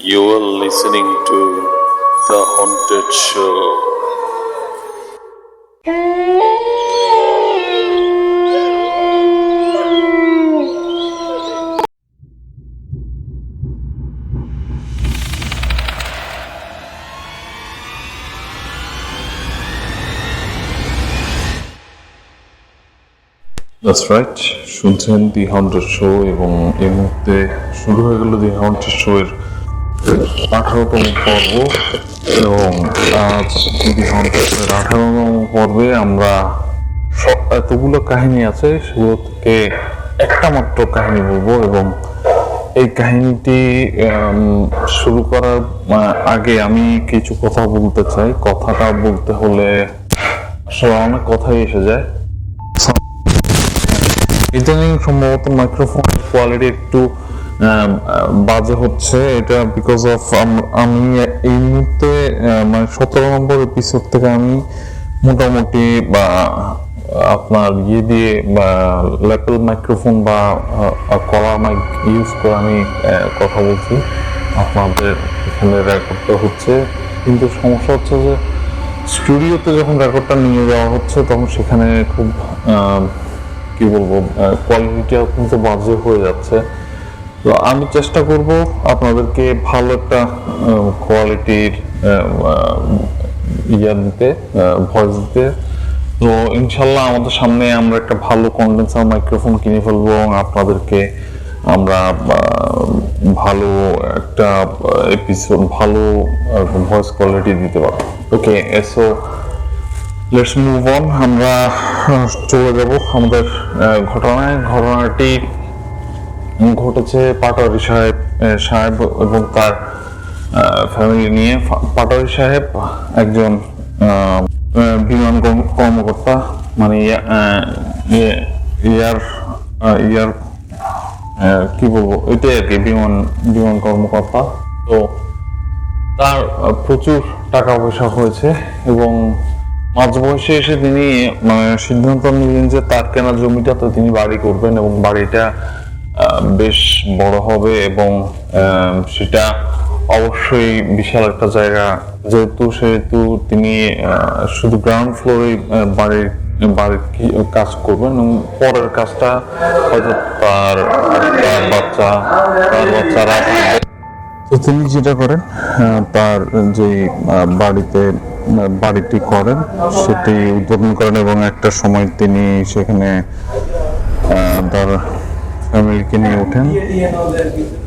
You are listening to The Haunted Show. That's right, শুনছেন দি haunted show এবং এই মুহূর্তে শুরু হয়ে গেল দি হন্টেড শো এর 18তম পর্ব। এবং আজ দি হন্টেড শো এর 18তম পর্বে আমরা এতগুলো কাহিনী আছে সেগুলো থেকে একটা মাত্র কাহিনী বলবো। এবং এই কাহিনীটি শুরু করার আগে আমি কিছু কথা বলতে চাই। কথাটা বলতে হলে আসলে অনেক কথাই এসে যায়। ইদানিং সম্ভবত মাইক্রোফোন কোয়ালিটি একটু বাজে হচ্ছে, এটা বিকজ অফ আমি এই মুহূর্তে মানে 17 নম্বর এপিসোড থেকে আমি মোটামুটি বা আপনার দিয়ে বা ল্যাপেল মাইক্রোফোন বা কলা মাইক ইউজ করে আমি কথা বলছি, আপনাদের এখানে রেকর্ডটা হচ্ছে। কিন্তু সমস্যা হচ্ছে যে স্টুডিওতে যখন রেকর্ডটা নিয়ে যাওয়া হচ্ছে তখন সেখানে খুব কি বলবো কোয়ালিটিটা কিন্তু বাজে হয়ে যাচ্ছে। তো আমি চেষ্টা করব আপনাদেরকে ভালো একটা কোয়ালিটির দিতে, ভয়েস দিতে। তো ইনশাল্লাহ আমাদের সামনে আমরা একটা ভালো কন্ডেন্সার মাইক্রোফোন কিনে ফেলবো এবং আপনাদেরকে আমরা ভালো একটা এপিসোড, ভালো ভয়েস কোয়ালিটি দিতে পারবো। ওকে, সো লেটস মুভ অন। আমরা চলে যাব আমাদের ঘটনায়। ঘটনাটি ঘটেছে পাটোয়ারি সাহেব এবং তার ফ্যামিলি নিয়ে। পাটোয়ারি সাহেব একজন বিমান কর্মকর্তা, মানে কি বলবো এটাই আর কি, বিমান কর্মকর্তা। তো তার প্রচুর টাকা পয়সা হয়েছে এবং মাঝ বয়সে এসে তিনি সিদ্ধান্ত নিলেন যে তার কেনা জমিটাতে তিনি বাড়ি করবেন এবং বাড়িটা বেশ বড় হবে এবং সেটা অবশ্যই বিশাল একটা জায়গা। সেহেতু তিনি শুধু গ্রাউন্ড ফ্লোরে বাড়ির কাজ করবেন এবং পরের কাজটা হয়তো তার বাচ্চারা। তো তিনি যেটা করেন, তার যে বাড়িটি করেন সেটি উদ্বোধন করেন এবং একটা সময় তিনি সেখানে তার ফ্যামিলিকে নিয়ে ওঠেন।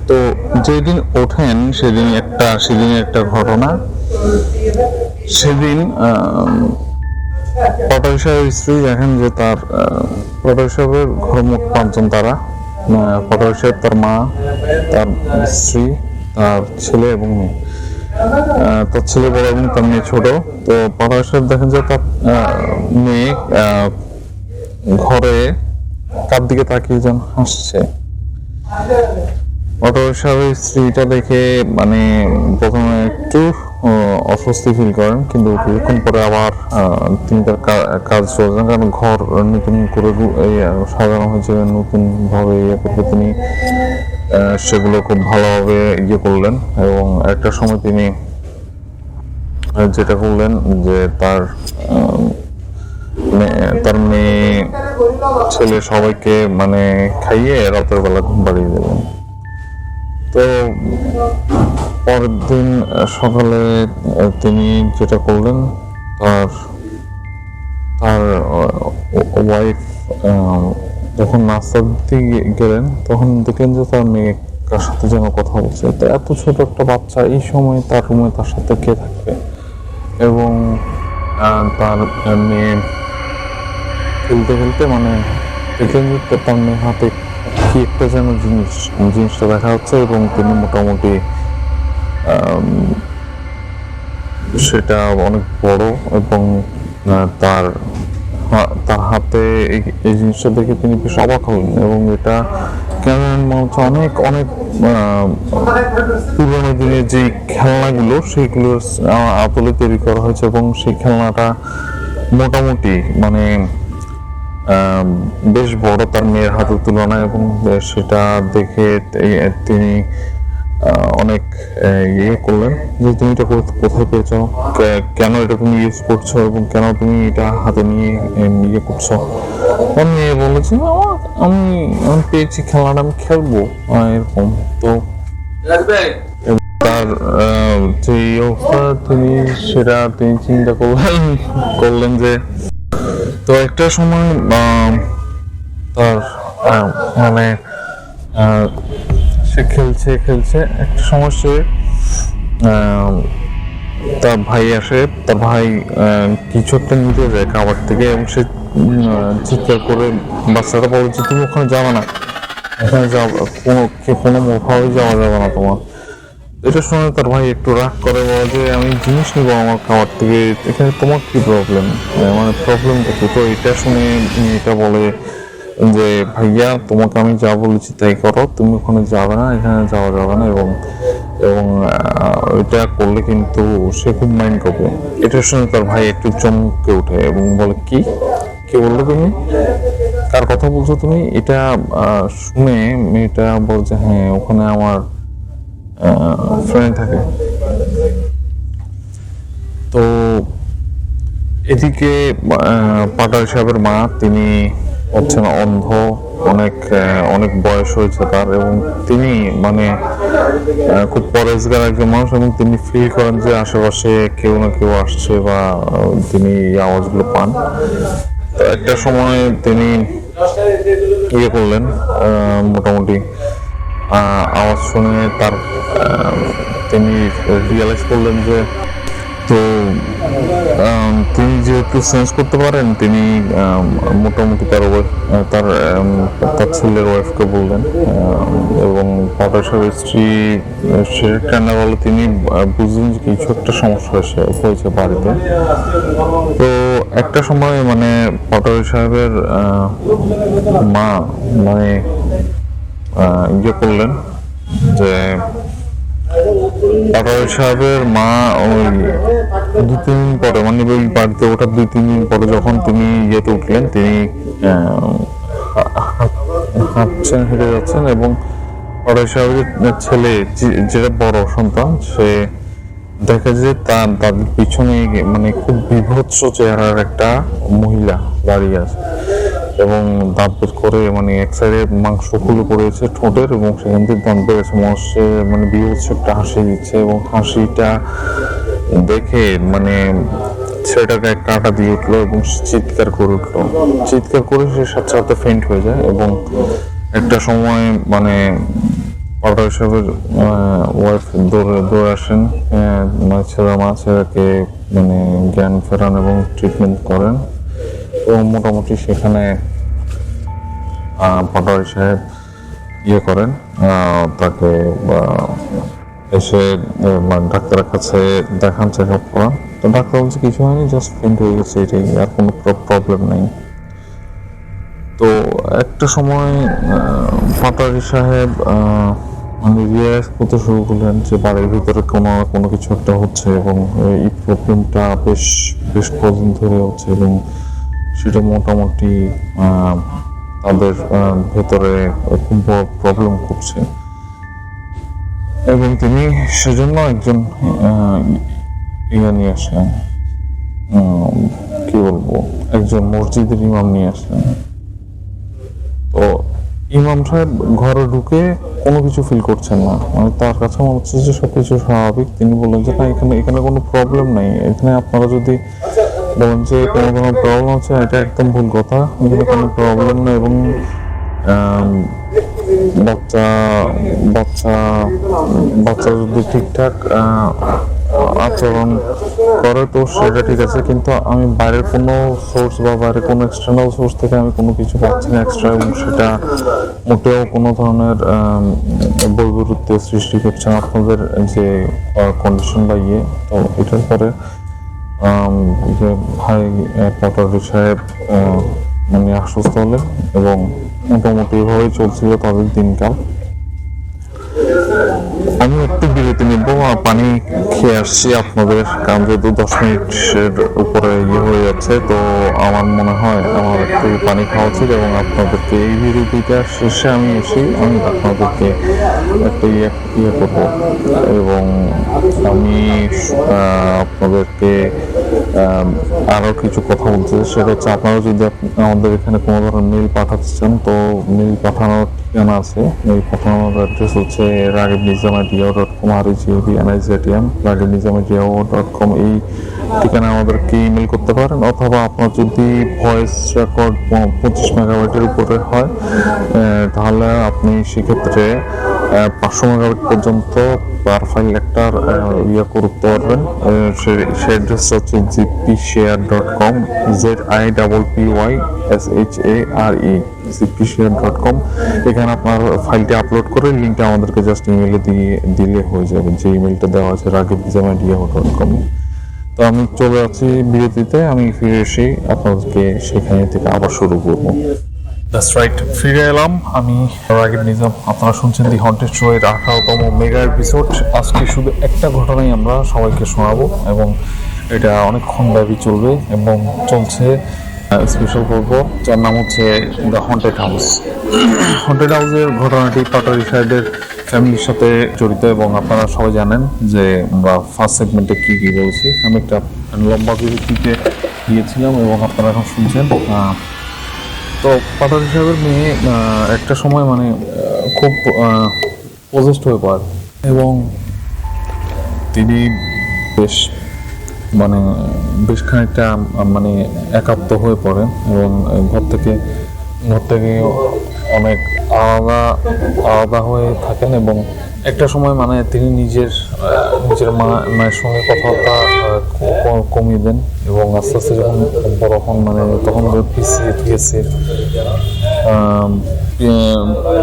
তো যেদিন ওঠেন সেদিন একটা ঘটনা। সেদিন পাটোয়ারি সাহেবের স্ত্রী দেখেন যে তার পাটোয়ারি সাহেবের ঘর মোট 5 জন। তারা পাটোয়ারি সাহেব, তার মা, তার স্ত্রী, তার ছেলে এবং মেয়ে। তার ছেলে বড় এবং তার মেয়ে ছোট। তো পাটোয়ারি সাহেব দেখেন যে তার মেয়ে ঘরে তার দিকে তাকিয়ে যেন হাসছে। পাটোয়ারি সাহেবের স্ত্রীটা দেখে মানে প্রথমে একটু অস্বস্তি ফিল করেন, কিন্তু কিছুক্ষণ পরে আবার তিনি তার কাজ চলে যান। কারণ ঘর নতুন করে সাজানো হয়েছে, নতুন ভাবে করতে তিনি সেগুলো খুব ভালোভাবে করলেন। এবং একটা সময় তিনি যেটা করলেন যে তার মেয়ে ছেলে সবাইকে মানে খাইয়ে রাতের বেলা ঘুম পাড়িয়ে দিলেন। তো পরের দিন সকালে তিনি যেটা করলেন, তার ওয়াইফ যখন নাস্তা দিতে গেলেন তখন দেখলেন যে তার মেয়ে কার সাথে যেন কথা বলছে। তো এত ছোট একটা বাচ্চা এই সময় তার রুমে তার সাথে কে থাকবে? এবং তার মেয়ে খেলতে খেলতে মানে দেখলেন যে তার মেয়ের হাতে কি একটা যেন জিনিসটা দেখা যাচ্ছে এবং তিনি মোটামুটি সেটা অনেক বড় এবং তার হাতে এই জিনিসটা দেখে তিনি বেশ অবাক হলেন। এবং এটা কেমন মনে হচ্ছে অনেক অনেক পুরোনো দিনের যে খেলনাগুলো সেগুলো আতলে তৈরি করা হয়েছে এবং সেই খেলনাটা মোটামুটি মানে বেশ বড় তার মেয়ের হাতের তুলনায়। এবং সেটা দেখে তিনি অনেক ইয়ে করলেন যে তুমি এটা কোথায় পেয়েছো, কেন এটা তুমি ইউজ করছো এবং কেন তুমি এটা হাতে নিয়ে ইয়ে করছো। মেয়ে বলেছে আমি আমি পেয়েছি খেলাটা, আমি খেলবো এরকম। তো তার যে অবস্থা তিনি সেটা তিনি চিন্তা করলেন যে তো একটা সময় তার মানে সে খেলছে একটা সময় সে তার ভাই আসে, তার ভাই কিছু একটা নিতে যায় খাবার থেকে এবং সে চিৎকার করে বাচ্চাটা বলে যে তুমি ওখানে যাবে না, এখানে কোনো কোথাও যাওয়া যাবে না তোমার। এটা শুনে তার ভাই একটু রাগ করে, বলে যে আমি জিনিস নিবো আমার খাবার থেকে, এখানে তোমার কি প্রবলেম, মানে প্রবলেমটা কি। তো এটা শুনে এটা বলে যে ভাইয়া তোমাকে আমি যা বলেছি তাই করো, তুমি ওখানে যাবে না, এখানে যাওয়া যাবে না, এবং এবং এটা করলে কিন্তু সে খুব মাইন্ড করবে। এটা শুনে তার ভাই একটু চমকে ওঠে এবং বলে কি বললো তুমি, কার কথা বলছো তুমি। এটা শুনে মেয়েটা বলছে হ্যাঁ ওখানে আমার ফ্রেন্ড থাকে। তো এদিকে পাটাল সাহেবের মা, তিনি হচ্ছেন অন্ধ, অনেক বয়স হয়েছে তার, এবং তিনি মানে খুব পরেশগার একজন মানুষ, এবং তিনি ফিল করেন যে আশেপাশে কেউ না কেউ আসছে বা তিনি এই আওয়াজগুলো পান। তো একটা সময় তিনি ইয়ে করলেন, মোটামুটি আওয়াজ শুনে তার তিনি রিয়েলাইজ করলেন যে তো তিনি যেহেতু সেন্স করতে পারেন, তিনি মোটামুটি তার ছেলের ওয়াইফকে বললেন, এবং পাটাল সাহেবের স্ত্রী সে কান্না বলে তিনি বুঝলেন যে কিছু একটা সমস্যা হয়েছে বাড়িতে। তো একটা সময় মানে পাটাল সাহেবের মা মানে ইয়ে করলেন যে পাটাল সাহেবের মা ওই 2-3 দিন পরে, মানে ওই বাড়িতে ওঠার 2-3 দিন পরে যখন তিনি ইয়েতে উঠলেন, তিনি হাঁটছেন, হেঁটে যাচ্ছেন, এবং পাটাল সাহেবের ছেলে যেটা বড় সন্তান, সে দেখে যে তার দাদির পিছনে মানে খুব বিভৎস চেহারার একটা মহিলা দাঁড়িয়ে আছে, এবং দাঁত বের করে মানে এক সাইডে মাংস খুলে পড়েছে ঠোঁটের, এবং সেখান থেকে দাঁত বেড়েছে মশে, মানে বিভৎস একটা হাসি দিচ্ছে, এবং হাসিটা দেখে মানে ছেলেটাকে কাঁটা দিয়ে উঠলো এবং চিৎকার করে সে সাথে সাথে ফেন্ট হয়ে যায়। এবং একটা সময় মানে পাটাল সাহেবের ওয়াইফ দৌড়ে আসেন, মানে ছেলেকে মানে জ্ঞান ফেরান এবং ট্রিটমেন্ট করেন, এবং মোটামুটি সেখানে পাটাল সাহেব ইয়ে করেন, তাকে এসে ডাক্তারের কাছে দেখান, চেক আপ করান। তো ডাক্তার বলছে কিছু হয়নি, জাস্ট ফেন্ট হয়ে গেছে, এটাই, আর কোনো প্রবলেম নেই। তো একটা সময় পাটাল সাহেব মানে রিয়ালাইজ করতে শুরু করলেন যে বাড়ির ভিতরে কোনো কিছু একটা হচ্ছে, এবং এই প্রবলেমটা বেশ কদিন ধরে হচ্ছে, এবং সেটা মোটামুটি তাদের ভেতরে খুব বড় প্রবলেম করছে। এবং তিনি সেজন্য একজন নিয়ে আসলেন, কি বলবো, একজন মসজিদের ইমাম নিয়ে আসলেন। তো ইমাম সাহেব ঘরে ঢুকে কোনো কিছু ফিল করছেন না, মানে তার কাছে মনে হচ্ছে যে সবকিছু স্বাভাবিক। তিনি বললেন যে না, এখানে কোনো প্রবলেম নেই, এখানে আপনারা যদি বলেন যে কোনো প্রবলেম আছে, এটা একদম ভুল কথা, এখানে কোনো প্রবলেম নেই। এবং বাচ্চা যদি ঠিকঠাক আচরণ করে তো সেটা ঠিক আছে, কিন্তু আমি বাইরের কোনো সোর্স বা বাইরের কোনো এক্সটার্নাল সোর্স থেকে আমি কোনো কিছু পাচ্ছি না এক্সট্রা, এবং সেটা মোটেও কোনো ধরনের বৈপরীত্যের সৃষ্টি করছে না আপনাদের যে কন্ডিশন বা ইয়ে। তো এটার পরে যে ভাই পাটাল সাহেব মানে আশ্বস্ত হলেন, এবং মোটামুটি এভাবেই চলছিল তাদের দিনকাল। আমি একটু বিরতি বিরতি নিব, পানি খেয়ে আসছি আপনাদের, কারণ যেহেতু 10 মিনিটের উপরে হয়ে যাচ্ছে, তো আমার মনে হয় আমার একটু পানি খাওয়া উচিত এবং আপনাদেরকে এই বিরতিটা শেষে আমি আপনাদেরকে একটা করবো এবং আমি আপনাদেরকে আরও কিছু কথা বলতে, সেটা হচ্ছে আপনারা যদি আমাদের এখানে কোনো ধরনের মেল পাঠাতে চান, তো মেল পাঠানোর ঠিকানা আছে। মেল পাঠানোর অ্যাড্রেস হচ্ছে ragibnizam@yahoo.com, ragibnizam@yahoo.com। এই ঠিকানা আমাদেরকে ইমেল করতে পারেন, অথবা আপনার যদি ভয়েস রেকর্ড 25 মেগাবাইটের উপরে হয় তাহলে আপনি সেক্ষেত্রে 500 মেগাবাইট পর্যন্ত পার ফাইল একটার করতে পারবেন। সেই অ্যাড্রেসটা হচ্ছে gpshare.com, ZIPPYSHARE, gpshare.com। এখানে আপনার ফাইলটি আপলোড করে লিঙ্কটা আমাদেরকে জাস্ট ইমেলে দিলে হয়ে যাবে, যে ইমেলটা দেওয়া আছে ragibnizam@yahoo.com। তো আমি চলে যাচ্ছি বিরতিতে, আমি ফিরে এসে আপনাদেরকে সেখানে থেকে আবার শুরু করবো। দ্যাটস রাইট, ফিরে এলাম আমি, রাগিব নিজাম। আপনারা শুনছেন দি হন্টেড শো এর 18তম মেগা এপিসোড। আজকে শুধু একটা ঘটনাই আমরা সবাইকে শোনাবো এবং এটা অনেকক্ষণ ব্যাপী চলবে এবং চলছে স্পেশাল পর্ব, যার নাম হচ্ছে দ্য হন্টেড হাউস। হন্টেড হাউসের ঘটনাটি পাটারি সাহেবের ফ্যামিলির সাথে জড়িত এবং আপনারা সবাই জানেন যে আমরা ফার্স্ট সেগমেন্টে কী কী বলছি। আমি একটা লম্বা বিরতিতে গিয়েছিলাম এবং আপনারা এখন শুনছেন। তো পাটারি সাহেবের মেয়ে একটা সময় মানে খুব পজেসড হয়ে পড়ে এবং তিনি বেশ খানিকটা মানে একাত্ম হয়ে পড়েন এবং ঘর থেকে অনেক আলাদা হয়ে থাকেন এবং একটা সময় মানে তিনি নিজের মায়ের সঙ্গে কথাবার্তা কমিয়ে দেন এবং আস্তে আস্তে যখন বড় হন, মানে তখন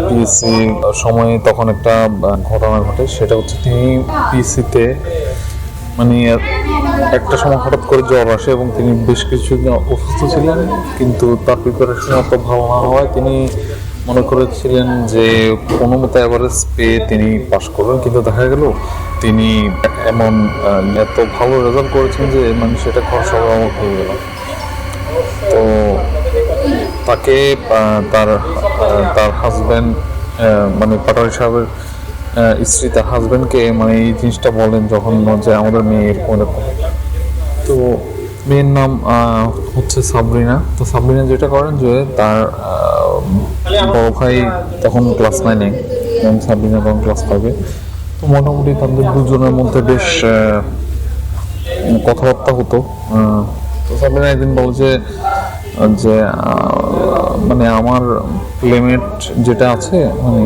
পিএসসি সময়ে তখন একটা ঘটনা ঘটে। সেটা হচ্ছে তিনি পিএসসিতে মানে একটা সময় হঠাৎ করে জ্বর আসে এবং তিনি বেশ কিছুদিন অসুস্থ ছিলেন, কিন্তু তার প্রিপারেশন অত ভালো না হওয়ায় তিনি মনে করেছিলেন যে কোনো মতো অ্যাভারেজ পেয়ে তিনি পাশ করবেন, কিন্তু দেখা গেল তিনি এত ভালো রেজাল্ট করেছেন যে মানে সেটা খরচা হয়ে গেল। তো তাকে তার হাজব্যান্ড মানে পাটারি সাহেবের স্ত্রী তার হাজব্যান্ডকে মানে এই জিনিসটা বলেন যখন, যে আমাদের মেয়ে এরকম। তো মেয়ের নাম হচ্ছে সাবরিনা। তো সাবরিনা যেটা করেন যে তার বড় ভাই তখন ক্লাস 9-এ এবং সাবরিনা তখন ক্লাস 5-এ। তো মোটামুটি তাদের দুজনের মধ্যে বেশ কথাবার্তা হতো। তো সাবরিনা একদিন বলছে যে মানে আমার প্লেমেট যেটা আছে মানে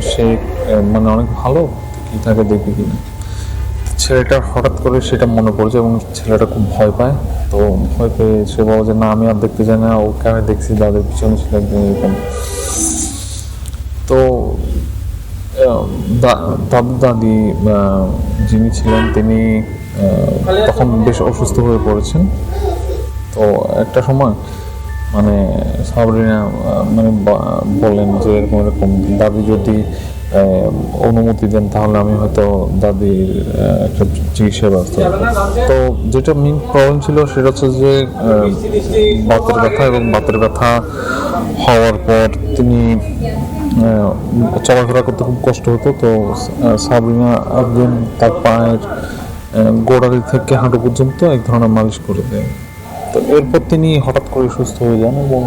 সে মানে অনেক ভালো, কি তাকে দেখবি কিনা। ছেলেটা হঠাৎ করে সেটা মনে পড়ছে এবং ছেলেটা খুব ভয় পায়। তো ভয় পেয়ে সে বলে যে না, আমি আর দেখতে চাই না, ওকে আমি দেখছি দাদের পিছনে ছিল একদিন এরকম। তো দাদি যিনি ছিলেন তিনি তখন বেশ অসুস্থ হয়ে পড়েছেন। তো একটা সময় মানে সাবরিনা মানে বলেন যে এরকম দাদি যদি অনুমতি দেন তাহলে আমি হয়তো দাদির একটা চিকিৎসার ব্যবস্থা করবো। তো যেটা মেইন প্রবলেম ছিল সেটা হচ্ছে যে বাতের ব্যথা, এবং বাতের ব্যথা হওয়ার পর তিনি চলাফেরা করতে খুব কষ্ট হতো। তো সাবরিনা একদিন তার পায়ের গোড়ালি থেকে হাঁটু পর্যন্ত এক ধরনের মালিশ করে দেয়। তো এরপর তিনি হঠাৎ করে সুস্থ হয়ে যান এবং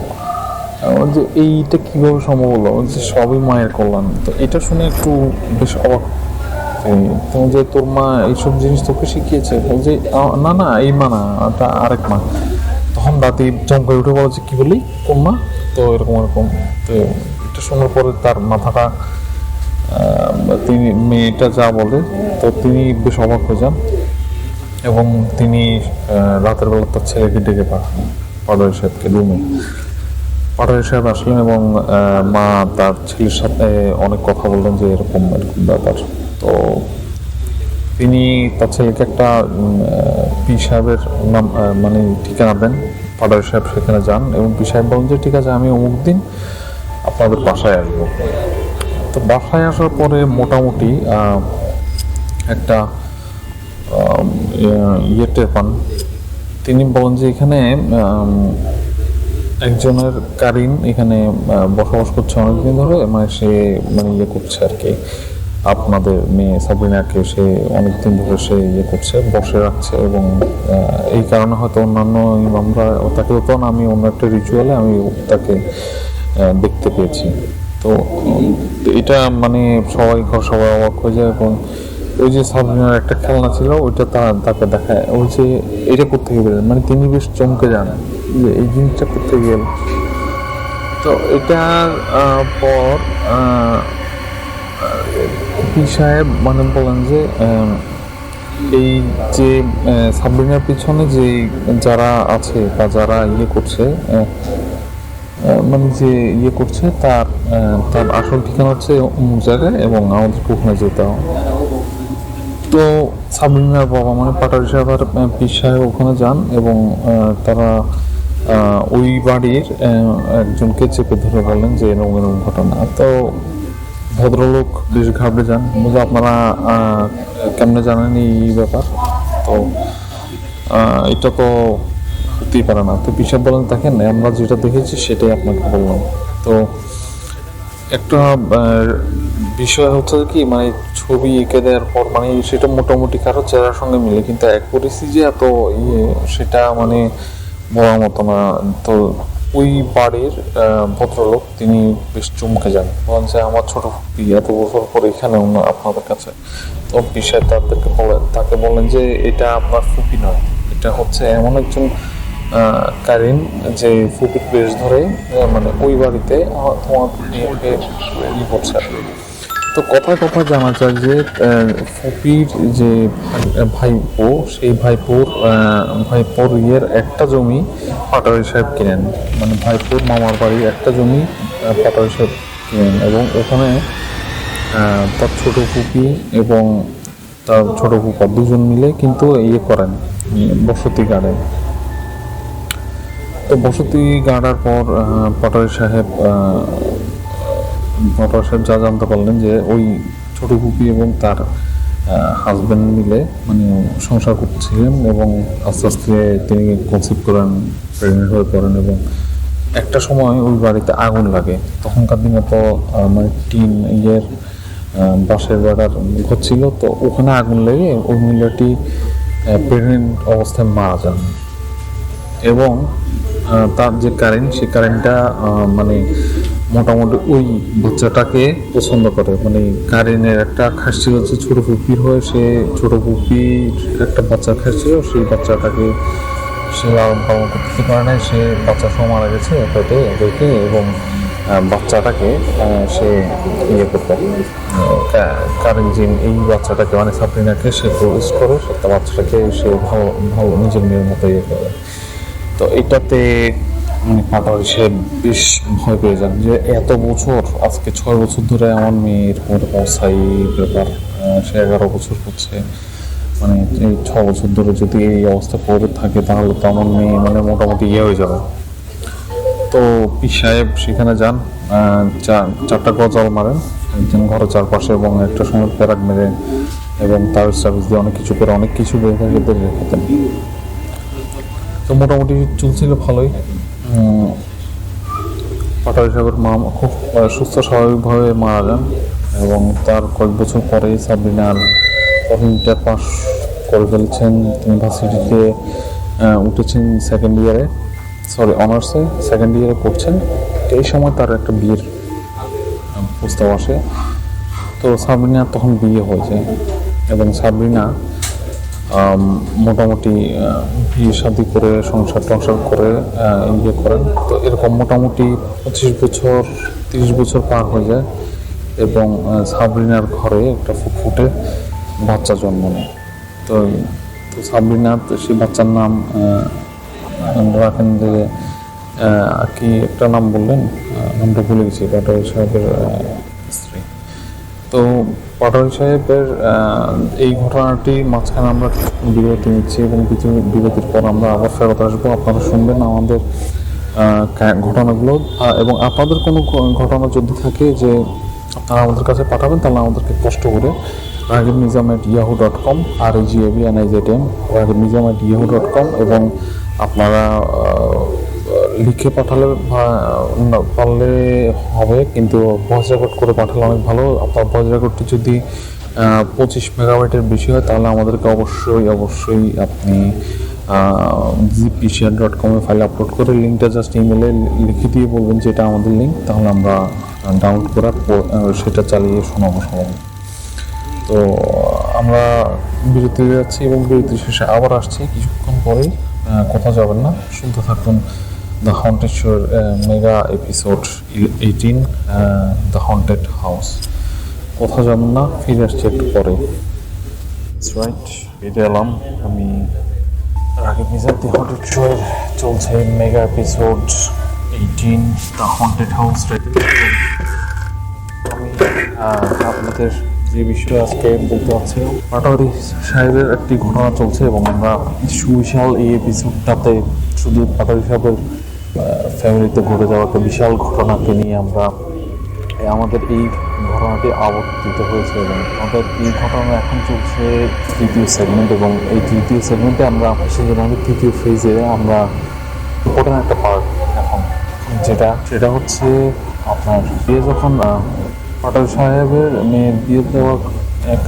যে এইটা কীভাবে সম্ভব হলো, যে সবই মায়ের কল্যাণ। তো এটা শুনে একটু বেশ অবাক, যে তোর মা এইসব জিনিস তোকে শিখিয়েছে? বলছে না এই মা না, এটা আরেক মা। তখন দাদি চমকে উঠে বলে যে কী বলি, কোন মা? তো এরকম। তো এটা শোনার পরে তার মাথাটা তিনি মেয়েটা যা বলে, তো তিনি বেশ অবাক হয়ে যান এবং তিনি রাতের বেলা তার ছেলেকে ডেকে পাঠান পাটারি সাহেবকে রুমে। পাটারি সাহেব আসলেন এবং মা তার ছেলের সাথে অনেক কথা বললেন যে এরকম ব্যাপার। তো তিনি তার ছেলেকে একটা পি সাহেবের নাম মানে ঠিকানা দেন। পাটারি সাহেব সেখানে যান এবং পি সাহেব বলেন যে ঠিক আছে, আমি অমুক দিন আপনাদের বাসায় আসবো। তো বাসায় আসার পরে মোটামুটি একটা ইয়ে টের পান। তিনি বলেন যে এখানে একজনের কারিন এখানে বসবাস করছে অনেকদিন ধরে, মানে সে মানে ইয়ে করছে আর কি, আপনাদের মেয়ে সাবরিনাকে সে অনেকদিন ধরে সে ইয়ে করছে, বসে রাখছে, এবং এই কারণে হয়তো অন্যান্য ইমামরা তাকে তো না, আমি অন্য একটা রিচুয়ালে আমি তাকে দেখতে পেয়েছি। তো এটা মানে সবাই অবাক হয়ে যায়। এবং ওই যে সাবরিনার একটা খেলনা ছিল ওইটা তাকে দেখায়, ওই যে এটা করতে গেলে মানে তিনি বেশ চমকে যান যে এই জিনিসটা করতে গেল। তো এটার পর পীর সাহেব মানে বলেন যে এই যে সাবরিনার পিছনে যে যারা আছে বা যারা ইয়ে করছে, মানে যে ইয়ে করছে তার আসল ঠিকানা হচ্ছে অমুক জায়গায়, এবং আমাদেরকে ওখানে যেতে হবে। তো সাবরিনার বাবা মানে পাটারি সাহেব আর পীর সাহেব ওখানে যান, এবং তারা ওই বাড়ির একজনকে চেপে ধরে বলেন যে এরকম এরকম ঘটনা। তো ভদ্রলোক বেশ ঘাবড়ে যান, বুঝে আপনারা কেমনে জানেন এই ব্যাপার, তো এটা তো হতেই পারে না। তো পিসাব বলেন দেখেন আমরা যেটা দেখেছি সেটাই আপনাকে বললাম। তো একটা বিষয় হচ্ছে কি, মানে ছবি এঁকে দেওয়ার পর মানে সেটা মোটামুটি কারো চেহারার সঙ্গে মিলে, কিন্তু এক পরিস্থিতি যে এত ইয়ে সেটা মানে বলার মতো না। তো ওই বাড়ির ভদ্রলোক তিনি বেশ চমকে যান, বলেন যে আমার ছোট ফুপি এত বছর পর এখানে আপনাদের কাছে। তো বিষয় তাকে বললেন যে এটা আপনার ফুপি নয়, এটা হচ্ছে এমন একজন কারিন যে ফুপির বেশ ধরে মানে ওই বাড়িতে তোমার মেয়েকে ই করছে। তো কথা জানা যায় যে ফুপির যে ভাইপো, সেই ভাইপোর ইয়ের একটা জমি পাটারি সাহেব কিনেন, মানে ভাইপোর মামার বাড়ির একটা জমি পাটারি সাহেব কিনেন, এবং ওখানে তার ছোট ফুপি এবং তার ছোট ফুপা দুজন মিলে কিন্তু ইয়ে করেন, বসতি গাড়েন। তো বসতি গাড়ার পর পাটারি সাহেব যা জানতে পারলেন যে ওই ছোট ফুপি এবং তার হাজব্যান্ড মিলে মানে সংসার করছিলেন, এবং আস্তে আস্তে তিনি কনসিভ করেন, প্রেগনেন্ট হয়ে পড়েন, এবং একটা সময় ওই বাড়িতে আগুন লাগে। তখনকার দিনে তো মানে টিন ইয়ের বাঁশের বেড়ার ঘর ছিল, তো ওখানে আগুন লেগে ওই মহিলাটি প্রেগনেন্ট অবস্থায় মারা যান। এবং তার যে কারেন্ট, সেই কারেন্টটা মানে মোটামুটি ওই বাচ্চাটাকে পছন্দ করে, মানে কারিনের একটা খাস ছিল যে ছোটো ফুপির হয়ে, সে ছোটো ফুপির একটা বাচ্চা খাস ছিল, সেই বাচ্চাটাকে সে লালন পালন করতে পারে না, সে বাচ্চা সহ মারা গেছে পেটে রেখে, এবং বাচ্চাটাকে সে ইয়ে করতে কারেন জিন এই বাচ্চাটাকে মানে সাবরিনাকে সে প্রবেশ করে, তার বাচ্চাটাকে সে ভালো নিজের মেয়ের মতো ইয়ে করে। তো এটাতে মানে পাটারি সে বেশ ভয় পেয়ে যান যে এত বছর, আজকে 6 বছর ধরে আমার মেয়ের মধ্যে পৌঁছাই ব্যাপার, সে 11 বছর হচ্ছে, মানে এই 6 বছর ধরে যদি এই অবস্থা পড়ে থাকে তাহলে তো আমার মেয়ে মানে মোটামুটি ইয়ে হয়ে যাবে। তো পীর সাহেব সেখানে যান, 4টা গজাল মারেন একজন ঘরের চারপাশে, এবং একটা সময় প্যারাক মেরে এবং তার সার্ভিস দিয়ে অনেক কিছু করে অনেক কিছু বের রেখেতেন। তো মোটামুটি চলছিল ভালোই। পাটারি সাহেবের মা খুব সুস্থ স্বাভাবিকভাবে মারা যান, এবং তার কয়েক বছর পরে সাবরিনার ইন্টার পাস করে ফেলেছেন, তিনি ভার্সিটিতে উঠেছেন অনার্সে সেকেন্ড ইয়ারে পড়ছেন। এই সময় তার একটা বিয়ের প্রস্তাব আসে। তো সাবরিনার তখন বিয়ে হয়েছে, এবং সাবরিনা মোটামুটি বিয়ে শাদী করে সংসার করে ইয়ে করেন। তো এরকম মোটামুটি 25-30 বছর পার হয়ে যায়, এবং সাবরিনার ঘরে একটা ফুটফুটে বাচ্চা জন্ম নেয়। তো সাবরিনা সেই বাচ্চার নাম রাখেন যে কি একটা নাম বললেন, নামটা ভুলে গেছি, পাটারি সাহেবের স্ত্রী। তো পাটারি সাহেবের এই ঘটনাটি মাঝখানে আমরা বিরতি নিচ্ছি, এবং বিরতির পর আমরা আবার ফেরত আসবো। আপনারা শুনবেন আমাদের ঘটনাগুলো, এবং আপনাদের কোনো ঘটনা যদি থাকে যে আপনারা আমাদের কাছে পাঠাবেন, তাহলে আমাদেরকে কষ্ট করে raghibnizam@yahoo.com, RAGABNIZM, raghibnizam@yahoo.com, এবং আপনারা লিখে পাঠালে পারলে হবে, কিন্তু ভয়েস রেকর্ড করে পাঠালে অনেক ভালো। আপনার ভয়েস রেকর্ডটি যদি 25 মেগাবাইটের বেশি হয় তাহলে আমাদেরকে অবশ্যই আপনি gpshare.com ফাইল আপলোড করে লিঙ্কটা জাস্ট ইমেলে লিখে দিয়ে বলবেন যে এটা আমাদের লিঙ্ক, তাহলে আমরা ডাউনলোড করার সেটা চালিয়ে শোনাবো সবাই। তো আমরা বিরতিতে যাচ্ছি এবং বিরতি শেষে আবার আসছি কিছুক্ষণ পরেই। কোথাও যাবেন না, শুনতে থাকুন দ্য হন্টেড শোর mega episode 18, the haunted house. কোথাও যাবেন না, ফিরে আসছি একটু পরে। রাইট, ফিরে এলাম আমি। রাগিব নিজাম দি হন্টেড শোর চলছে mega episode 18, the haunted house. আমি আপনাদের যে বিষয়ে আজকে বলতে পারছিলাম, পাটোয়ারি সাহেবের একটি ঘটনা চলছে এবং আমরা সুবিশাল এই এপিসোডটাতে শুধু পাটোয়ারি সাহেবের ফ্যামিলিতে ঘটে যাওয়া একটা বিশাল ঘটনাকে নিয়ে আমরা আমাদের এই ঘটনাটি আবর্তিত হয়েছে এবং আমাদের এই ঘটনা এখন চলছে তৃতীয় সেগমেন্ট, এবং এই তৃতীয় সেগমেন্টে আমরা আমাদের তৃতীয় ফেজে আমরা ইম্পর্টেন্ট একটা পার্ট এখন, যেটা হচ্ছে আপনার বিয়ে যখন পাটোয়ারি সাহেবের মেয়ের বিয়ে দেওয়া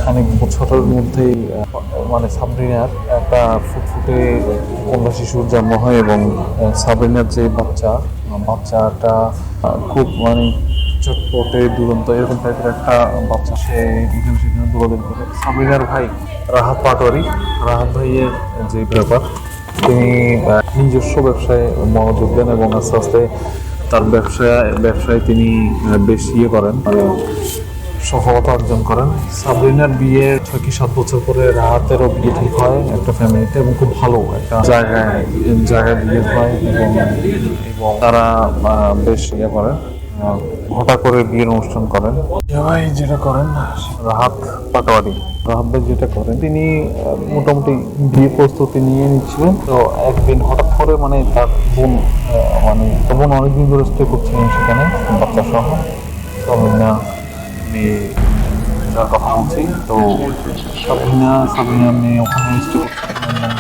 খানিক বছরের মধ্যেই মানে সাবরিনার একটা ফুটফুটে কন্যা শিশুর জন্ম হয় এবং সাবরিনার যে বাচ্চাটা খুব মানে চটপটে দুরন্ত এরকম টাইপের একটা বাচ্চা, সে এখানে সেখানে দৌড়াদৌড়ি করে। সাবরিনার ভাই রাহাত পাটোয়ারি, রাহাত ভাইয়ের যে ব্যাপার, তিনি নিজস্ব ব্যবসায় মনোযোগ দেন এবং আস্তে আস্তে তার ব্যবসায় তিনি বেশ করেন, মানে সফলতা অর্জন করেন। সাবরিনার বিয়ের 6-7 বছর পরে রাহাতেরও বিয়ে ঠিক হয় একটা ফ্যামিলিতে এবং খুব ভালো একটা জায়গায় বিয়ে হয় এবং তারা বেশ করেন, হঠাৎ করে বিয়ের অনুষ্ঠান করেন। ভাই যেটা করেন, রাহাত ভাই যেটা করেন, তিনি মোটামুটি বিয়ে প্রস্তুতি নিয়ে নিচ্ছিলেন। তো একদিন হঠাৎ করে মানে তার বোন অনেকদিন ধরে স্টে করছিলেন সেখানে বাচ্চা সহ। সাবরিনা মেয়েটার কথা বলছি। তো সাবরিনা মেয়ে ওখানে স্টে করছিলেন,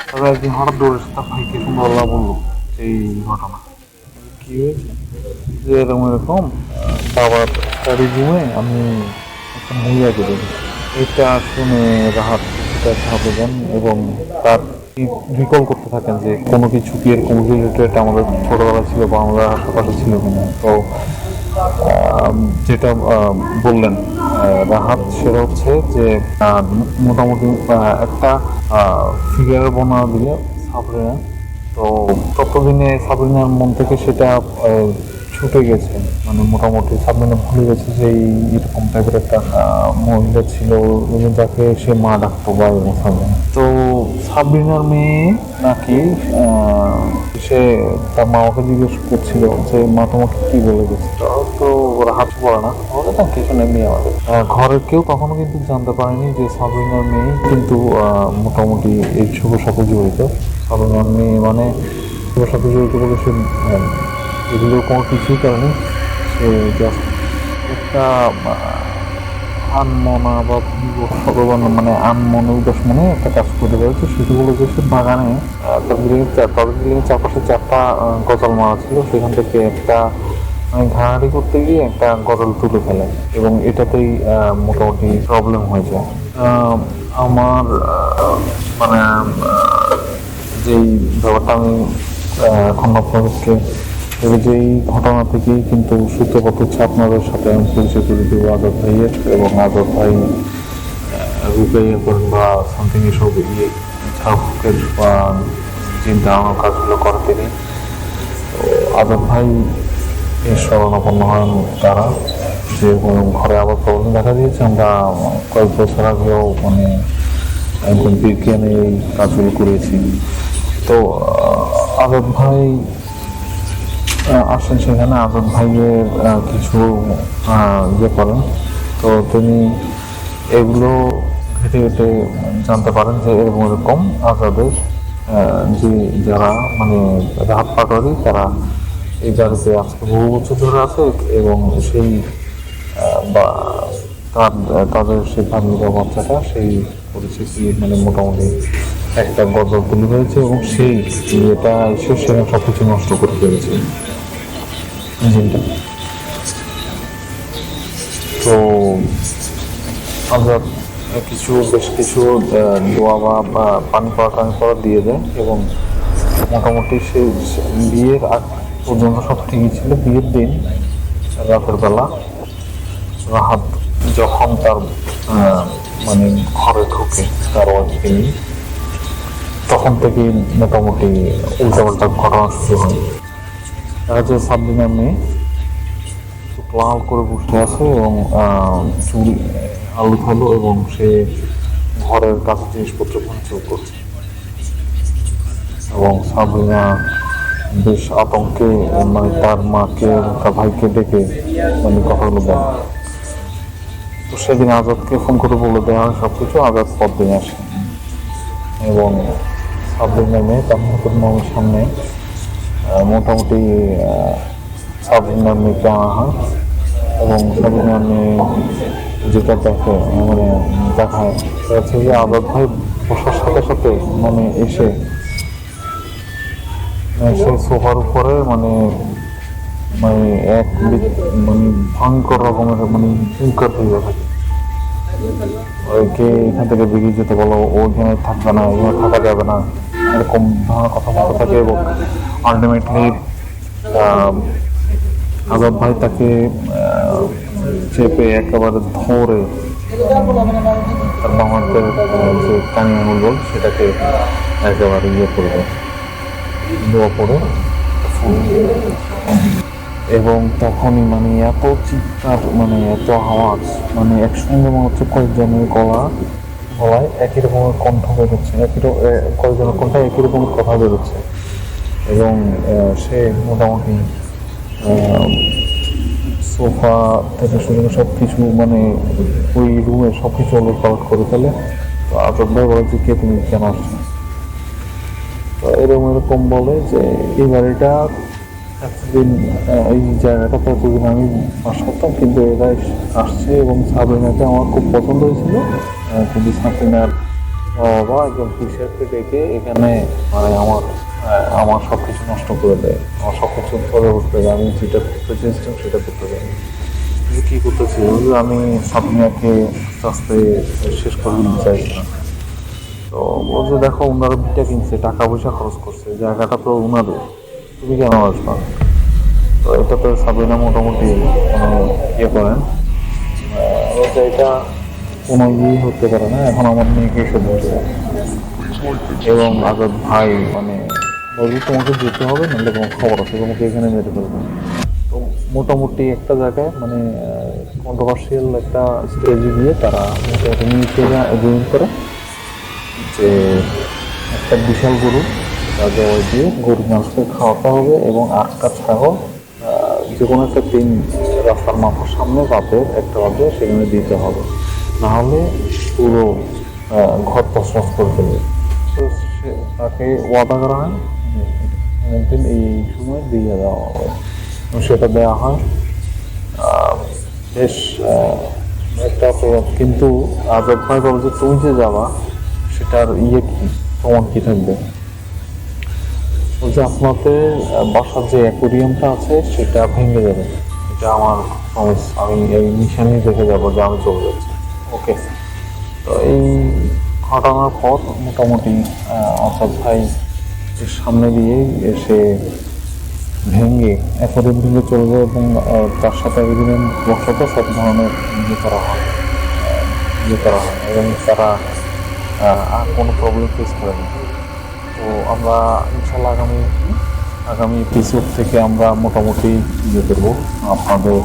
তবে একদিন হঠাৎ দৌড়ে তার ভাইকে সন্ধ্যাবেলা বললো এই ঘটনা কি হয়েছে, যে এরকম বাবার স্টাডি রুমে আমি একটা মহিলাকে দেখি। এটা শুনে রাহাত ভাবে যান এবং তার রিকল করতে থাকেন যে কোনো কিছু কি এরকম রিলেটেড আমাদের ছোটবেলা ছিল বা আমরা আশেপাশে ছিল কিনা। তো যেটা বললেন রাহাত সেটা হচ্ছে যে মোটামুটি একটা ফিগার বর্ণনা দিলে সাবরিনা, তো ততদিনে সাবরিনার মন থেকে সেটা ছুটে গেছে, মানে মোটামুটি সাবরিনা ভুলে গেছে যে এরকম টাইপের একটা মহিলা ছিল যাকে সে মা ডাকতো বা সাবরিনা। তো সাবরিনার মেয়ে নাকি সে তার মাকে জিজ্ঞেস করছিল যে মা তোমাকে কি বলে গেছে, তো ওরা হাত পড়ে না, আমাদের না কিছু নেই আমাদের ঘরের কেউ কখনো কিন্তু জানতে পারেনি যে সাবরিনার মেয়ে কিন্তু মোটামুটি এই শুভ সাথে জড়িত। সাবরিনার মেয়ে মানে শুভ সাথে জড়িত বলে সে এগুলো কোনো কিছুই কারণে সে জাস্ট একটা আনমনা বা মানে আনমনে উদাস মনে একটা কাজ করতে পেরেছে। সেটি হলো যে সে বাগানে তার বিল্ডিংয়ের চারপাশে 4টা গজাল মারা ছিল, সেখান থেকে একটা মানে ঘাড়াঘাড়ি করতে গিয়ে একটা গজাল তুলে ফেলে এবং এটাতেই মোটামুটি প্রবলেম হয়ে যায়। আমার মানে যেই ব্যাপারটা আমি এখন আপনাদেরকে যে এই ঘটনা থেকেই কিন্তু সূত্রপাত হচ্ছে আপনাদের সাথে আমি পরিচয় করে দেবো আজাদ ভাইয়ের, এবং আজাদ ভাই রুপাইয়া করেন বা সামথিং এসব ঝাড়ফুঁকের বা চিন্তা ভাবনার কাজগুলো করে তিনি। তো আজাদ ভাই এর শরণাপন্ন হন তারা, যে ঘরে আবার প্রবলেম দেখা দিয়েছে। আমরা কয়েক বছর আগেও মানে একজন বিজ্ঞানী এই কাজগুলো করেছি। তো আজাদ ভাই আসেন সেখানে, আজাদ ভাইয়ের কিছু করেন। তো তিনি এগুলো ঘেটে ঘেটে জানতে পারেন যে এরকম আজাদের যে যারা মানে রাহাত পাটোয়ারি তারা এই জায়গাতে আজকে বহু বছর ধরে আছে এবং সেই বা তাদের সেই ভাগ্নিকা বাচ্চাটা সেই পরিস্থিতি মানে মোটামুটি একটা গজল তুলে হয়েছে এবং সেই এটা এসে সেখানে সব কিছু নষ্ট করে ফেলেছে ইঞ্জিনটা। তো আমরা বেশ কিছু দোয়া বা পানি পড়া দিয়ে দেয় এবং মোটামুটি সেই বিয়ের আগ পর্যন্ত সব ঠিকই ছিল। বিয়ের দিন রাতের বেলা রাহাত যখন তার মানে ঘরে ঢুকে তার ওয়াইফকে নিয়ে, তখন থেকে মোটামুটি উল্টাপাল্টা ঘটনা শুরু হয়। দেখা যাচ্ছে সাবরিনার মেয়ে চোখ লাল করে বসে আছে এবং চুল আলু থালো এবং সে ঘরের কাছে জিনিসপত্র ভাঙচুর করছে এবং সাবরিনা বেশ আতঙ্কে মানে তার মাকে তার ভাইকে ডেকে মানে কথাগুলো দেয়। তো সেদিন আজাদকে ফোন করে বলে দেওয়া হয় সব কিছু। আজাদ পরদিন আসে এবং সাবরিনার মেয়ে তার নতুন মামির সামনে মোটামুটি সাবরিনার মেয়েকে আনা হয় এবং সাবরিনার মেয়ে যেটা দেখে মানে দেখায় সেটা হচ্ছে যে আজাদ ভাই বসার সাথে সাথে মানে এসে সেই সোফার উপরে মানে মানে মানে ভয়ঙ্কর রকমের মানে হুঙ্কার হয়ে থাকে, ওইকে এখান থেকে বেরিয়ে যেতে বলো, ও এখানে থাকবে না, এখানে থাকা যাবে না, এরকম ধরনের কথা বলতে থাকে এবং আলটিমেটলি আজাদ ভাই তাকে চেপে একেবারে ধরে তার বামাদের যে কানি আঙুল বল সেটাকে একেবারে করবে দোয়া পড়ে এবং তখনই মানে এত চিৎকার মানে এত আওয়াজ মানে একসঙ্গে মনে হচ্ছে কয়েকজনের গলায় একই রকমের কণ্ঠ বেরোচ্ছে, কয়েকজনের কণ্ঠ একই রকমের কথা বেরোচ্ছে এবং সে মোটামুটি সোফা থেকে শুরু করে সব কিছু মানে ওই রুমে সব কিছু ওলটপালট করে ফেলে। তো আজাদ ভাই বলে যে কে তুমি কেন আসছো? তো এরকম বলে যে এই বাড়িটা এতদিন এই জায়গাটা তো এতদিন আমি বাস করতাম, কিন্তু এরা আসছে এবং সাবরিনাকে আমার খুব পছন্দ হয়েছিল, কিন্তু সাবরিনার বাবা একজন পুলিশকে ডেকে এখানে মানে আমার সব কিছু নষ্ট করে দেয়, আমার সব কিছু ধরে উঠতে দেয়, আমি যেটা করতে চেয়েছিলাম সেটা করতে দেয়। কিন্তু কী করতেছি আমি সাবরিনাকে আস্তে আস্তে শেষ করে দিতে চাইছিলাম। তো বলছে দেখো ওনারা ভিটা কিনছে, টাকা পয়সা খরচ করছে, জায়গাটা তো ওনাদের, তুমি কেন আসবা? তো এটা তো সাবরিনা মোটামুটি মানে ইয়ে করেন, এটা কোনো ইয়েই হতে পারে না, এখন আমার মেয়েকে এসে বলছে এবং আজাদ ভাই মানে বলছি তোমাকে যেতে হবে, নাহলে তোমার খবর আছে, তোমাকে এখানে মেরে ফেলবে। তো মোটামুটি একটা জায়গায় মানে কন্ট্রোভার্সিয়াল একটা স্টেজে গিয়ে তারা মোটামুটি নিচে এগ্রিমেন্ট করে যে একটা বিশাল গরু জবাই দিয়ে গরুর মাংসকে খাওয়াতে হবে এবং 8টা ছাগল যে কোনো একটা দিন রাস্তার মাথার সামনে রাতের একটা বাজে সেখানে দিতে হবে, নাহলে পুরো ঘর তছনছ করে ফেলবে। তো তাকে ওয়াদা করা হয় একদিন এই সময় দিয়ে দেওয়া হবে, সেটা দেওয়া হয়। বেশ একটা কিন্তু আজাদ ভাই বলে যে তুমি যে যাবা সেটার ইয়ে কি, তোমার কি থাকবে? বলছে আপনাদের বাসার যে অ্যাকোরিয়ামটা আছে সেটা ভেঙে যাবে, এটা আমার প্রমিস, আমি এই নিশানি দেখে যাবো যে আমি চলে যাচ্ছি। ওকে। তো এই ঘটনার পর মোটামুটি আজাদ ভাই সামনে দিয়েই এসে ভেঙে অ্যাকোরিয়াম ভেঙে চলে যায় এবং তার সাথে এগ্রিমেন্ট বসাত সব ধরনের ইয়ে করা হয় এবং তারা আর কোনো প্রবলেম ফেস করে না। তো আমরা ইনশাল্লাহ আগামী এপিসোড থেকে আমরা মোটামুটি ইয়ে করবো, আপনাদের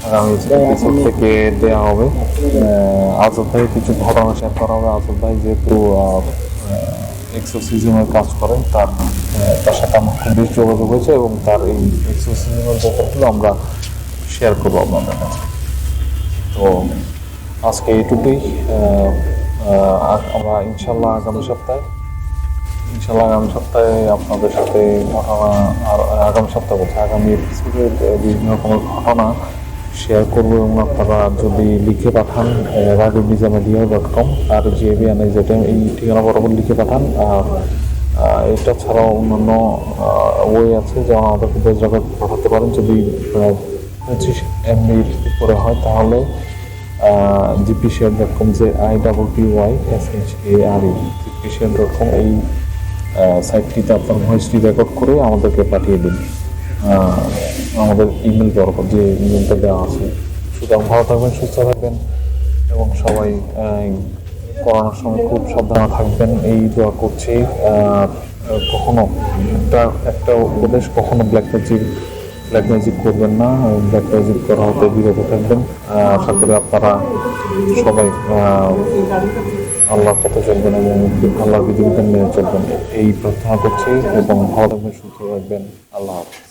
আগামী এপিসোড থেকে দেওয়া হবে আজাদ ভাইয়ের কিছু ঘটনা শেয়ার করা হবে। আজাদ ভাই যেহেতু এক্সোসিজমের কাজ করেন, তার সাথে আমার খুব বেশি যোগাযোগ হয়েছে এবং তার এই এক্সোসিজমের ব্যাপারগুলো আমরা শেয়ার করবো আপনাদের কাছে। তো আজকে এইটুকুই, আমরা ইনশাল্লাহ আগামী সপ্তাহে আপনাদের সাথে ঘটনা, আর আগামী সপ্তাহে বলছে আগামী এপিসোডে বিভিন্ন রকমের ঘটনা শেয়ার করবো এবং আপনারা যদি লিখে পাঠান radiomizamedia.com আর JBNIZM এই ঠিকানা বরাবর লিখে পাঠান। আর এটা ছাড়াও অন্যান্য ওয়ে আছে, যেমন আমাদেরকে ভয়েস রেকর্ড পাঠাতে পারেন। যদি 25 MBর উপরে হয় তাহলে gpshare.com JIPPYSHARE gpshare.com এই সাইটটিতে আপনার ভয়েসটি রেকর্ড করে আমাদেরকে পাঠিয়ে দিন আমাদের ইমেল বরাবর, যে ইমেলটা দেওয়া আছে। সুতরাং ভালো থাকবেন, সুস্থ থাকবেন এবং সবাই করোনার সময় খুব সাবধানে থাকবেন এই দোয়া করছি। কখনো একটা উপদেশ, কখনো ব্ল্যাক ম্যাজিক করবেন না, ব্ল্যাক ম্যাজিক করা হতে বিরত থাকবেন। আশা করি আপনারা সবাই আল্লাহর পথে চলবেন এবং আল্লাহর বিধিবিধান মেনে চলবেন এই প্রার্থনা করছি এবং ভালো থাকবেন, সুস্থ থাকবেন। আল্লাহ হাফেজ।